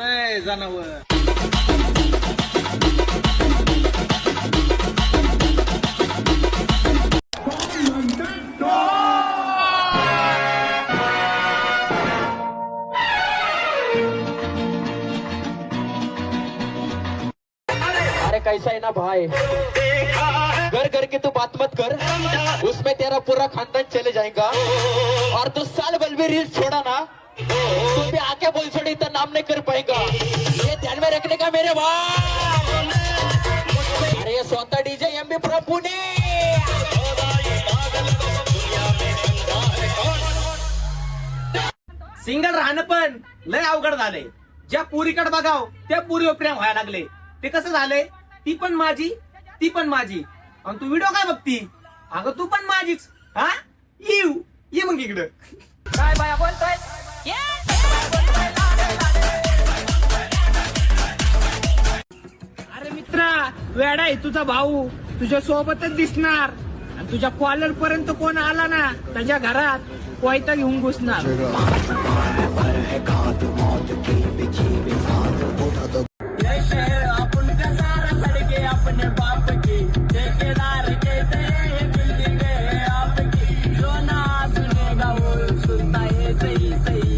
असतंय जनावर. अरे कैसा है ना भाई, घर घर की तू बात मत कर, उसमें तेरा पूरा खानदान चले जाएगा. और तू साल भर भी रील्स छोड़ा ना, तू भी आके बोल छोड़ी तो नाम नहीं कर पाएगा. ये ध्यान में रखने का मेरे भाई. अरे स्वतः DJ MB pro Pune. Single राहणं पण लय अवघड झालंय. ज्या पुरीकडे बघाव त्या पुरीवर प्रेम व्हायला लागले. ते कसं झालंय, ती पण माझी ती पण माझी. आणि तू व्हिडिओ काय बघती, अगं तू पण माझीच. हा ये मग इकडं. काय बाया बोलतोय. अरे मित्रा, वेडा आहे तुझा भाऊ, तुझ्या सोबतच दिसणार. आणि तुझ्या कॉलर पर्यंत कोण आला ना, त्याच्या घरात कोयता घेऊन घुसणार. अपने बाप की ठेकेदार कहते हैं बिल्डिंग है आपकी, जो ना सुनेगा वो सुनता है सही सही.